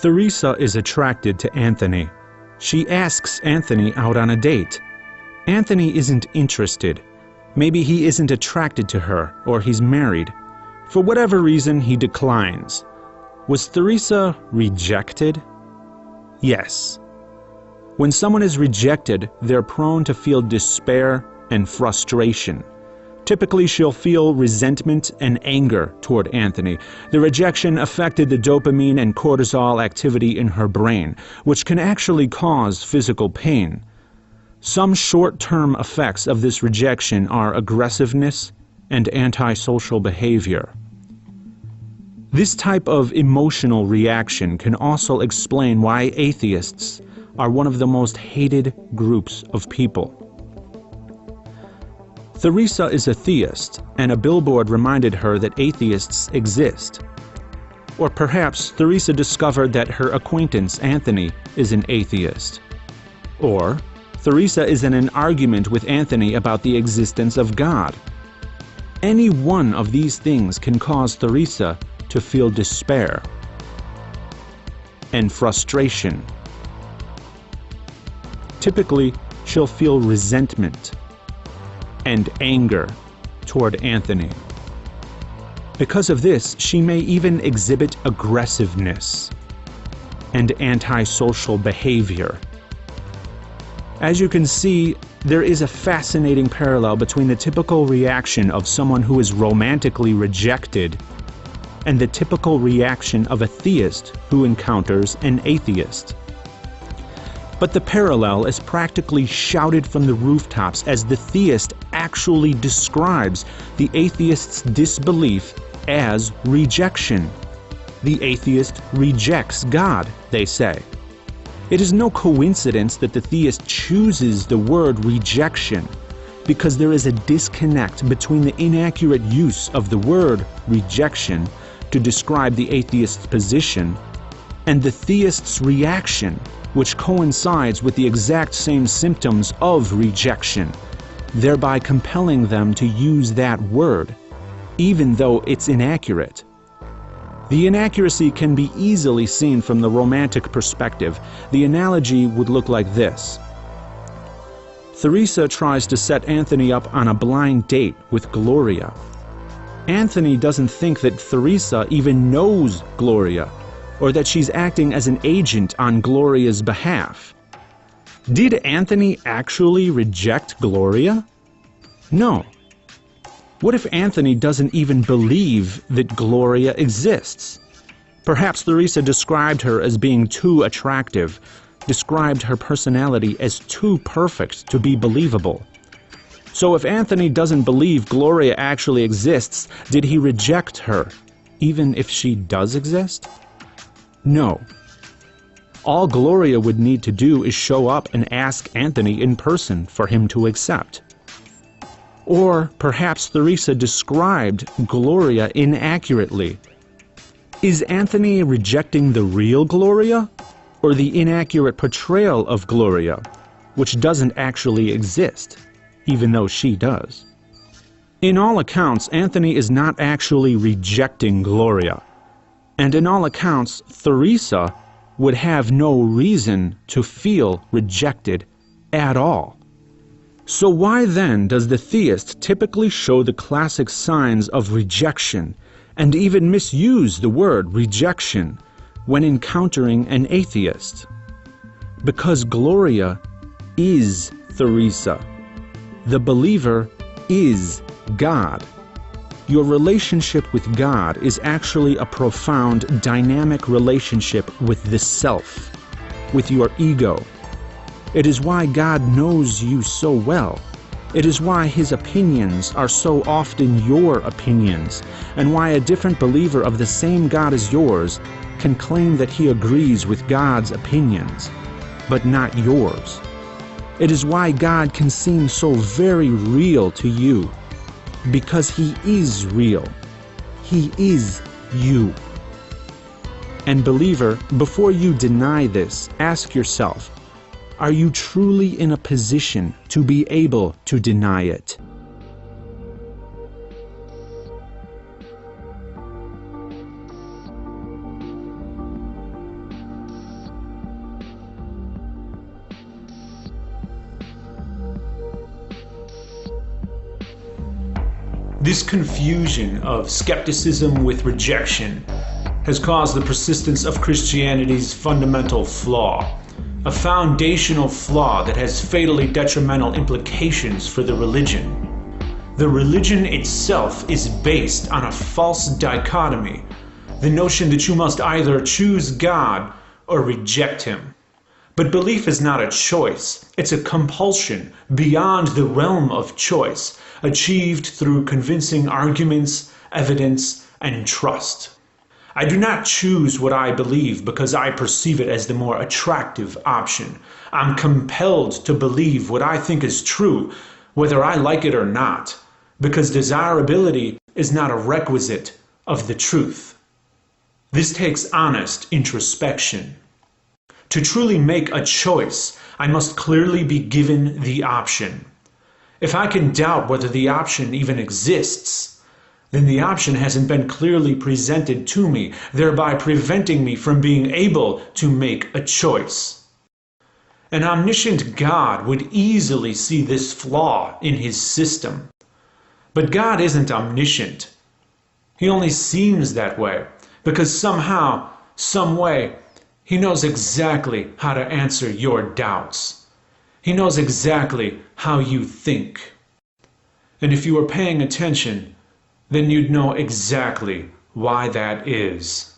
Theresa is attracted to Anthony. She asks Anthony out on a date. Anthony isn't interested. Maybe he isn't attracted to her, or he's married. For whatever reason, he declines. Was Theresa rejected? Yes. When someone is rejected, they're prone to feel despair and frustration. Typically, she'll feel resentment and anger toward Anthony. The rejection affected the dopamine and cortisol activity in her brain, which can actually cause physical pain. Some short-term effects of this rejection are aggressiveness and antisocial behavior. This type of emotional reaction can also explain why atheists are one of the most hated groups of people. Theresa is a theist, and a billboard reminded her that atheists exist. Or perhaps Theresa discovered that her acquaintance Anthony is an atheist. Or Theresa is in an argument with Anthony about the existence of God. Any one of these things can cause Theresa to feel despair and frustration. Typically, she'll feel resentment and anger toward Anthony. Because of this, she may even exhibit aggressiveness and antisocial behavior. As you can see, there is a fascinating parallel between the typical reaction of someone who is romantically rejected and the typical reaction of a theist who encounters an atheist. But the parallel is practically shouted from the rooftops as the theist actually describes the atheist's disbelief as rejection. The atheist rejects God, they say. It is no coincidence that the theist chooses the word rejection, because there is a disconnect between the inaccurate use of the word rejection to describe the atheist's position and the theist's reaction, which coincides with the exact same symptoms of rejection, thereby compelling them to use that word, even though it's inaccurate. The inaccuracy can be easily seen from the romantic perspective. The analogy would look like this. Theresa tries to set Anthony up on a blind date with Gloria. Anthony doesn't think that Theresa even knows Gloria, or that she's acting as an agent on Gloria's behalf. Did Anthony actually reject Gloria? No. What if Anthony doesn't even believe that Gloria exists? Perhaps Theresa described her as being too attractive, described her personality as too perfect to be believable. So if Anthony doesn't believe Gloria actually exists, did he reject her, even if she does exist? No. All Gloria would need to do is show up and ask Anthony in person for him to accept. Or perhaps Theresa described Gloria inaccurately. Is Anthony rejecting the real Gloria, or the inaccurate portrayal of Gloria, which doesn't actually exist, even though she does? In all accounts, Anthony is not actually rejecting Gloria. And in all accounts, Theresa would have no reason to feel rejected at all. So why then does the theist typically show the classic signs of rejection and even misuse the word rejection when encountering an atheist? Because Gloria is Theresa. The believer is God. Your relationship with God is actually a profound, dynamic relationship with the self, with your ego. It is why God knows you so well. It is why His opinions are so often your opinions, and why a different believer of the same God as yours can claim that he agrees with God's opinions, but not yours. It is why God can seem so very real to you, because He is real. He is you. And believer, before you deny this, ask yourself, are you truly in a position to be able to deny it? This confusion of skepticism with rejection has caused the persistence of Christianity's fundamental flaw, a foundational flaw that has fatally detrimental implications for the religion. The religion itself is based on a false dichotomy, the notion that you must either choose God or reject Him. But belief is not a choice, it's a compulsion beyond the realm of choice, achieved through convincing arguments, evidence, and trust. I do not choose what I believe because I perceive it as the more attractive option. I'm compelled to believe what I think is true, whether I like it or not, because desirability is not a requisite of the truth. This takes honest introspection. To truly make a choice, I must clearly be given the option. If I can doubt whether the option even exists, then the option hasn't been clearly presented to me, thereby preventing me from being able to make a choice. An omniscient God would easily see this flaw in His system. But God isn't omniscient. He only seems that way because somehow, some way, He knows exactly how to answer your doubts. He knows exactly how you think. And if you were paying attention, then you'd know exactly why that is.